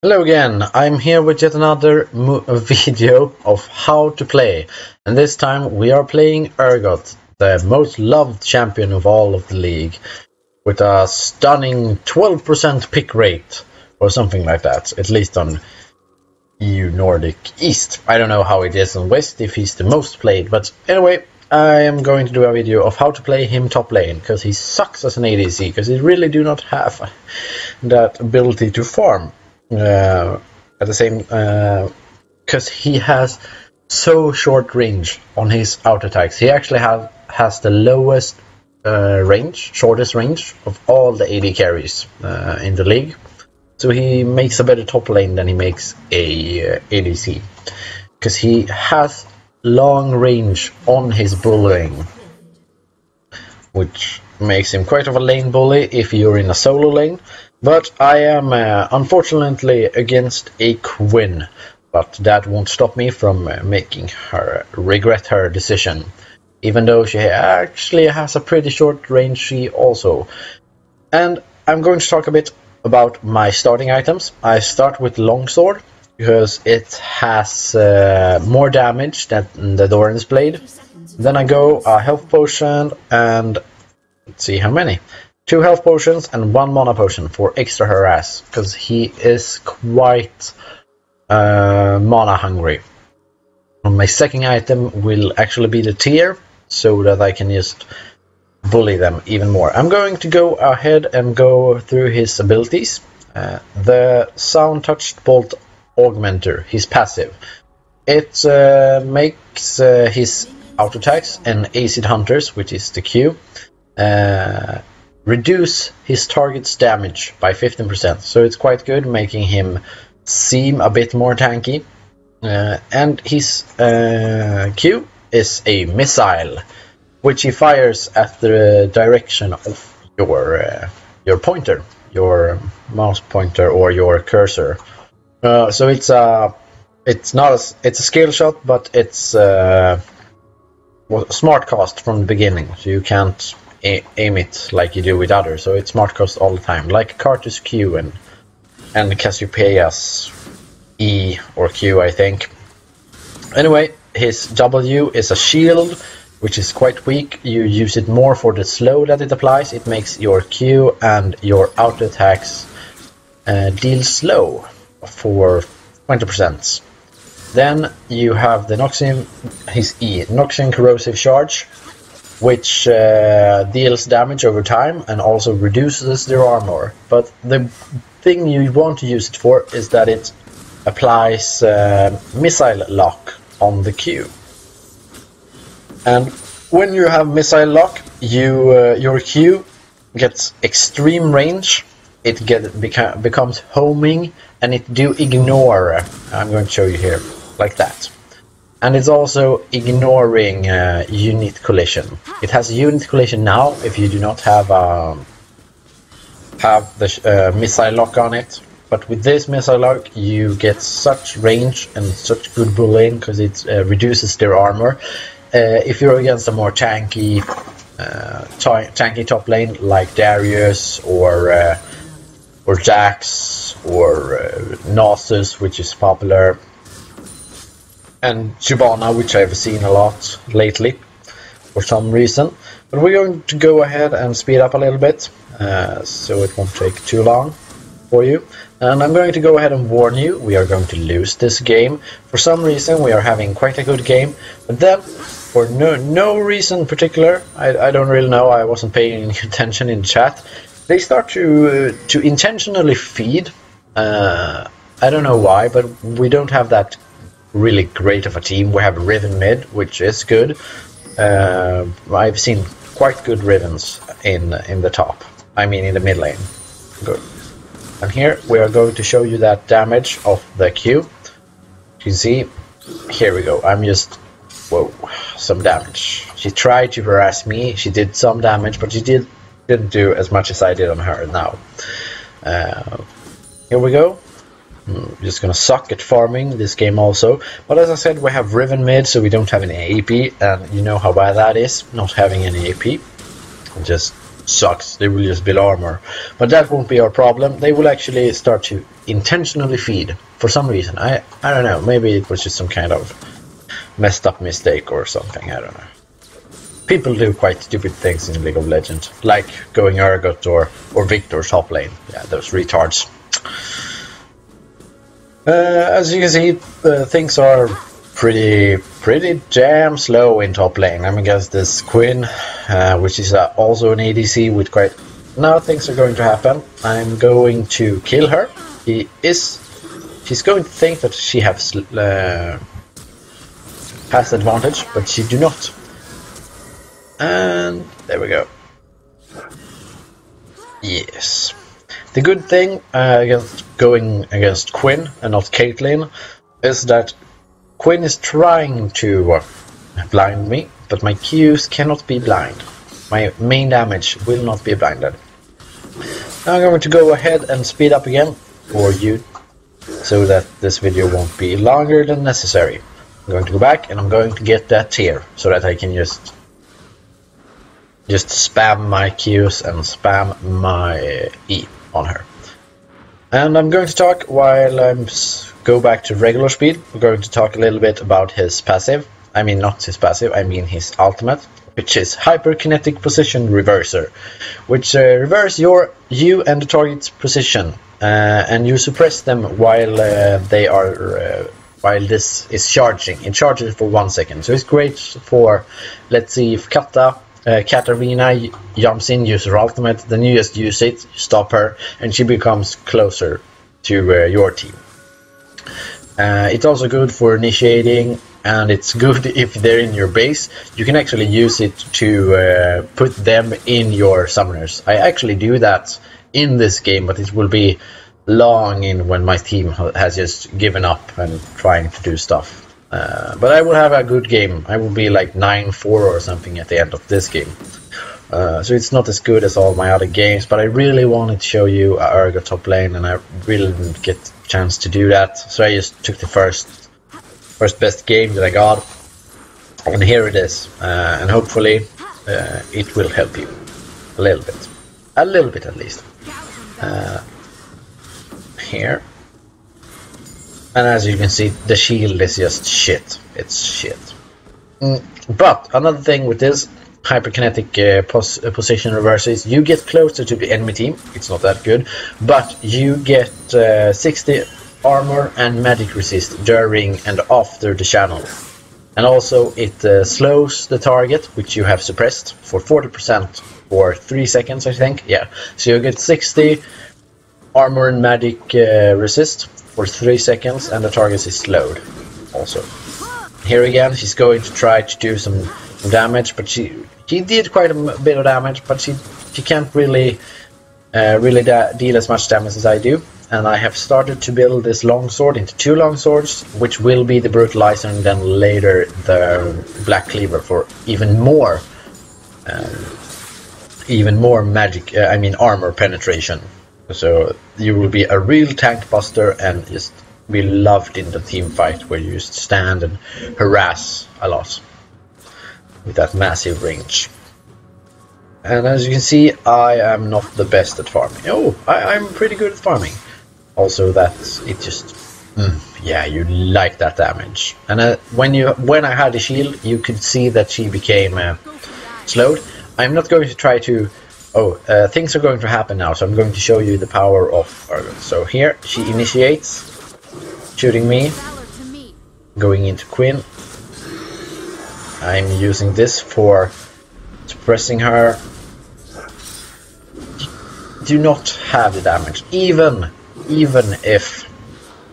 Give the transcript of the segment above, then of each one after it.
Hello again, I'm here with yet another video of how to play, and this time we are playing Urgot, the most loved champion of all of the league, with a stunning 12% pick rate, or something like that, at least on EU Nordic East. I don't know how it is on West, if he's the most played, but anyway, I am going to do a video of how to play him top lane, because he sucks as an ADC, because he really do not have that ability to farm. At the same, because he has so short range on his auto attacks. He actually has the lowest shortest range of all the AD carries in the league. So he makes a better top lane than he makes a ADC, because he has long range on his bullying, which makes him quite of a lane bully if you're in a solo lane. But I am unfortunately against a Quinn, but that won't stop me from making her regret her decision, even though she actually has a pretty short range she also. And I'm going to talk a bit about my starting items. I start with Longsword, because it has more damage than the Doran's Blade. Then I go a health potion and let's see how many. 2 health potions and 1 mana potion for extra harass, because he is quite mana hungry. And my second item will actually be the tier, so that I can just bully them even more. I'm going to go ahead and go through his abilities. The Sound Touched Bolt Augmenter, his passive. It makes his auto attacks and acid hunters, which is the Q, reduce his target's damage by 15%, so it's quite good, making him seem a bit more tanky. And his Q is a missile, which he fires at the direction of your pointer, your mouse pointer or your cursor. So it's a skill shot, but it's smart cast from the beginning, so you can't aim it like you do with others, so it's smart cast all the time, like Carter's Q and Cassiopeia's E or Q, I think. Anyway, his W is a shield, which is quite weak. You use it more for the slow that it applies. It makes your Q and your auto attacks deal slow for 20%. Then you have the Noxian, his E, Noxian Corrosive Charge, which deals damage over time and also reduces their armor. But the thing you want to use it for is that it applies missile lock on the Q. And when you have missile lock, your Q gets extreme range. It becomes homing, and it do ignore. I'm going to show you here, like that. And it's also ignoring unit collision. It has unit collision now if you do not have the missile lock on it. But with this missile lock, you get such range and such good bullying, because it reduces their armor. If you're against a more tanky top lane like Darius or Jax or Nasus, which is popular, and Shyvana, which I've seen a lot lately for some reason. But we're going to go ahead and speed up a little bit, so it won't take too long for you. And I'm going to go ahead and warn you, we are going to lose this game. For some reason we are having quite a good game, but then for no reason particular, I don't really know, I wasn't paying any attention in chat, they start to intentionally feed. I don't know why, but we don't have that really great of a team. We have Riven mid, which is good. I've seen quite good Rivens in the top. I mean in the mid lane. Good. And here we are going to show you that damage of the Q. You see, here we go. I'm just, whoa, some damage. She tried to harass me. She did some damage, but she didn't do as much as I did on her now. Here we go. I'm just gonna suck at farming this game also, but as I said, we have Riven mid, so we don't have any AP, and you know how bad that is, not having any AP. Just sucks. They will just build armor. But that won't be our problem. They will actually start to intentionally feed for some reason. I don't know. Maybe it was just some kind of messed up mistake or something. I don't know. People do quite stupid things in League of Legends, like going Urgot or Victor top lane. Yeah, those retards. As you can see, things are pretty damn slow in top lane. I'm against this Quinn, which is also an ADC with quite... Now things are going to happen. I'm going to kill her. She's going to think that she has advantage, but she do not. And there we go. Yes. The good thing against going against Quinn and not Caitlyn is that Quinn is trying to blind me, but my Qs cannot be blind. My main damage will not be blinded. Now I'm going to go ahead and speed up again for you, so that this video won't be longer than necessary. I'm going to go back and I'm going to get that tier, so that I can just spam my Qs and spam my E on her. And I'm going to talk while I'm go back to regular speed. We're going to talk a little bit about his passive. I mean not his passive, I mean his ultimate, which is Hyperkinetic Position Reverser, which reverse you and the target's position, and you suppress them while while this is charging. It charges for 1 second, so it's great for, let's see, if Katarina jumps in, uses her ultimate, then you just use it, stop her, and she becomes closer to your team. It's also good for initiating, and it's good if they're in your base. You can actually use it to put them in your summoners. I actually do that in this game, but it will be long in when my team has just given up and trying to do stuff. But I will have a good game. I will be like 9-4 or something at the end of this game. So it's not as good as all my other games, but I really wanted to show you Urgot top lane, and I really didn't get a chance to do that. So I just took the first best game that I got, and here it is. And hopefully it will help you a little bit at least. Here. And as you can see, the shield is just shit. It's shit. But another thing with this hyperkinetic position reverses, you get closer to the enemy team. It's not that good, but you get 60 armor and magic resist during and after the channel. And also it slows the target, which you have suppressed, for 40% for 3 seconds, I think. Yeah, so you get 60 armor and magic resist for 3 seconds, and the target is slowed also. Here again, she's going to try to do some damage, but she did quite a bit of damage, but she can't really deal as much damage as I do. And I have started to build this longsword into 2 longswords, which will be the brutalizer, and then later the black cleaver for even more magic. I mean armor penetration. So you will be a real tank buster and just be loved in the team fight, where you just stand and harass a lot with that massive range. And as you can see, I am not the best at farming. Oh, I'm pretty good at farming. Also, that it just yeah, you like that damage. And when I had a shield, you could see that she became slowed. I'm not going to try to. Things are going to happen now, so I'm going to show you the power of Urgot. So here, she initiates, shooting me, going into Quinn. I'm using this for suppressing her. Do not have the damage, even if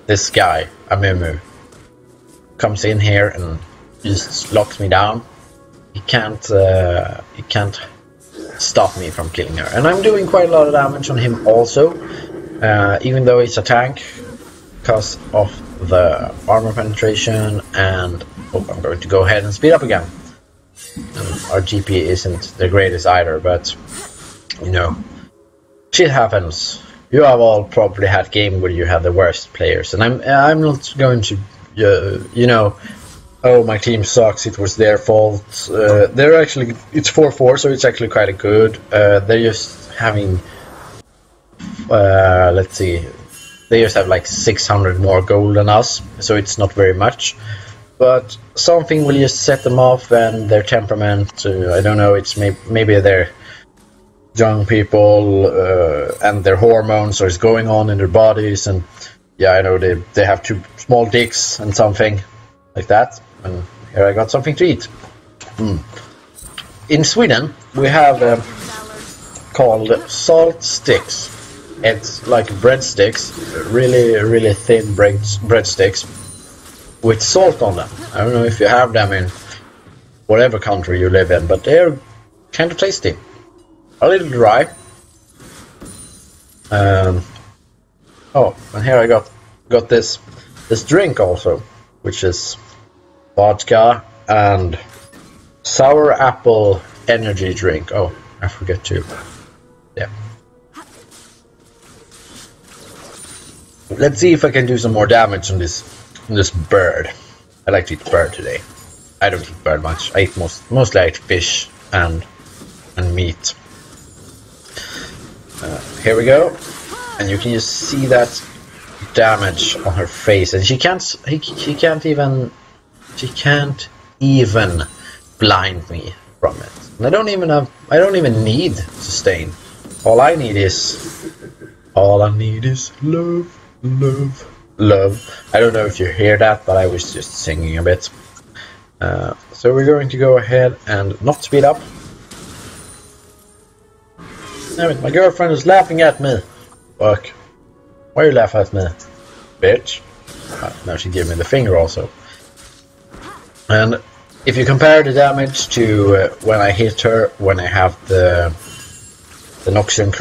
this guy, Amumu, comes in here and just locks me down. He can't stop me from killing her. And I'm doing quite a lot of damage on him also, even though he's a tank, because of the armor penetration. And I'm going to go ahead and speed up again. And our GP isn't the greatest either, but you know, shit happens. You have all probably had game where you have the worst players, and I'm not going to you know, oh, my team sucks, it was their fault. They're actually, it's 4-4, so it's actually quite good. They're just having, let's see, they just have like 600 more gold than us, so it's not very much. But something will just set them off, and their temperament, I don't know, it's maybe they're young people and their hormones are going on in their bodies, and yeah, I know they have two small dicks and something like that. And here I got something to eat. In Sweden we have called salt sticks. It's like breadsticks, really thin breadsticks with salt on them. I don't know if you have them in whatever country you live in, but they're kind of tasty. A little dry. Oh, and here I got this drink also, which is vodka and sour apple energy drink. Oh, I forget to. Yeah. Let's see if I can do some more damage on this bird. I like to eat bird today. I don't eat bird much. I eat mostly I eat fish and meat. Here we go, and you can just see that damage on her face, and she can't even blind me from it. And I don't even need sustain. All I need is love, love, love. I don't know if you hear that, but I was just singing a bit. So we're going to go ahead and not speed up. Damn it, my girlfriend is laughing at me. Fuck. Why are you laughing at me? Bitch. Now she gave me the finger also. And if you compare the damage to when I hit her, when I have the Noxian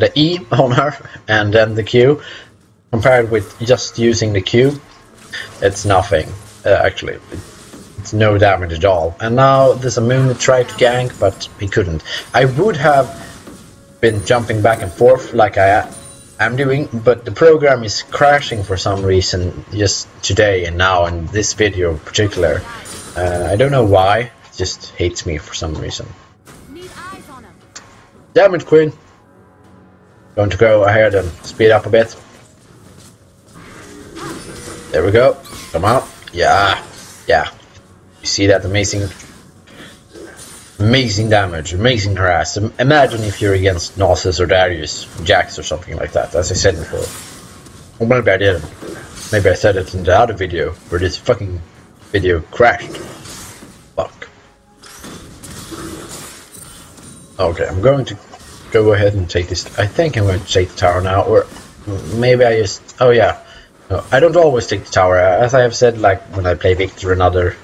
the E on her, and then the Q, compared with just using the Q, it's nothing. Actually, it's no damage at all. And now this Moon tried to gank, but he couldn't. I would have been jumping back and forth like I am doing, but the program is crashing for some reason just today and now in this video in particular. I don't know why, it just hates me for some reason. Damage Queen! Going to go ahead and speed up a bit. There we go. Come on. Yeah. You see that amazing damage, amazing harass. Imagine if you're against Nasus or Darius, Jax or something like that, as I said before. Or maybe I didn't. Maybe I said it in the other video, where this fucking video crashed. Fuck. Okay, I'm going to go ahead and take this. I think I'm going to take the tower now, or maybe I just... Oh yeah. No, I don't always take the tower, as I have said, like when I play Victor and other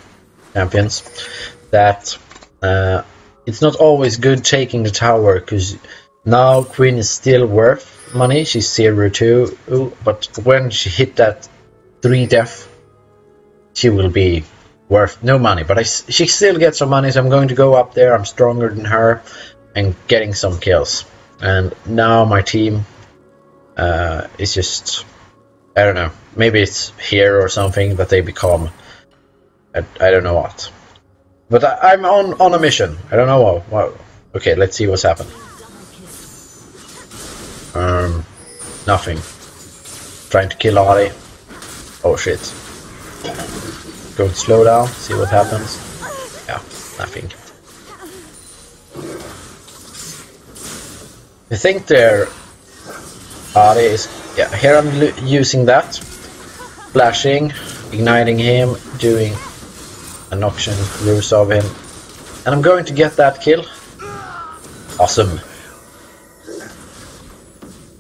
champions, that it's not always good taking the tower, because now Queen is still worth money. She's 0-2, but when she hit that 3 death, she will be worth no money. But she still gets some money, so I'm going to go up there. I'm stronger than her and getting some kills. And now my team is just... I don't know, maybe it's here or something that they become, I don't know what. But I'm on a mission, I don't know what. Okay, let's see what's happened. Nothing. Trying to kill Ari. Oh shit. Go to slow down, see what happens. Yeah, nothing. I think they're... Ari is... Yeah, here I'm using that. Flashing, igniting him, doing a Noxian ruse of him. And I'm going to get that kill. Awesome.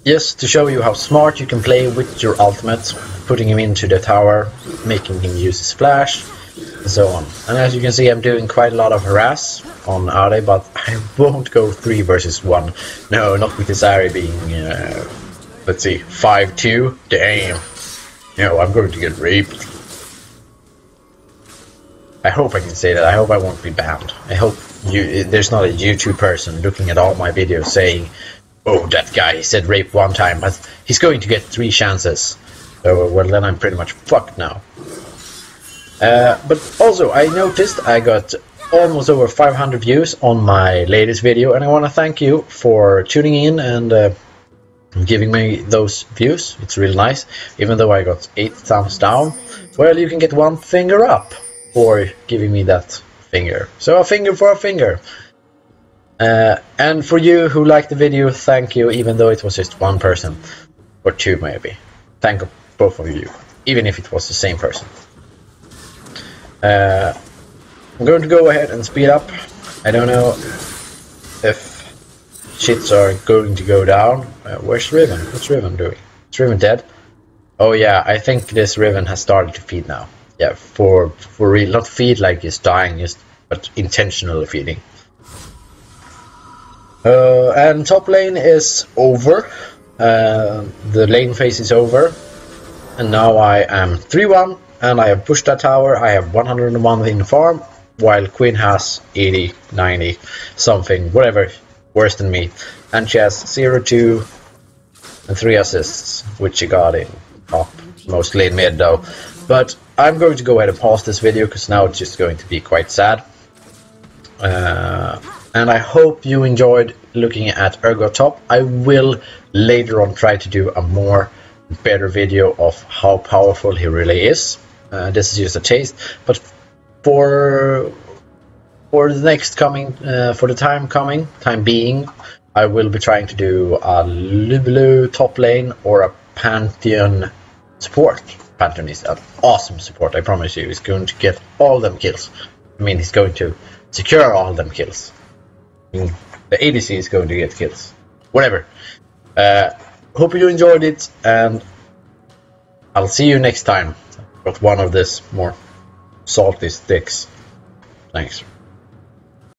Just to show you how smart you can play with your ultimate, putting him into the tower, making him use his flash, and so on. And as you can see, I'm doing quite a lot of harass on Ari, but I won't go 3 versus 1. No, not with this Ari being... let's see, 5-2, damn. No, I'm going to get raped. I hope I can say that. I hope I won't be banned. I hope there's not a YouTube person looking at all my videos saying, oh, that guy, he said rape 1 time, but he's going to get 3 chances. So, well, then I'm pretty much fucked now. But also, I noticed I got almost over 500 views on my latest video, and I want to thank you for tuning in and giving me those views. It's really nice. Even though I got 8 thumbs down, well, you can get 1 finger up for giving me that finger. So a finger for a finger. And for you who liked the video, thank you, even though it was just 1 person. Or 2 maybe. Thank both of you, even if it was the same person. I'm going to go ahead and speed up. I don't know if shits are going to go down. Where's Riven? What's Riven doing? Is Riven dead? Oh yeah, I think this Riven has started to feed now. Yeah, for real, not feed like he's dying, but intentionally feeding. And top lane is over. The lane phase is over. And now I am 3-1, and I have pushed that tower. I have 101 in the farm, while Queen has 80, 90, something, whatever, worse than me. And she has 0-2 and 3 assists, which she got in top, mostly in mid though. But I'm going to go ahead and pause this video, because now it's just going to be quite sad. And I hope you enjoyed looking at Urgot top. I will later on try to do a better video of how powerful he really is. This is just a taste, but for the next coming, for the time being, I will be trying to do a Lulu top lane or a Pantheon support. Pantheon is an awesome support, I promise you. He's going to get all them kills. I mean, he's going to secure all them kills. I mean, the ADC is going to get kills. Whatever. Hope you enjoyed it, and I'll see you next time. Got one of this more salty sticks. Thanks.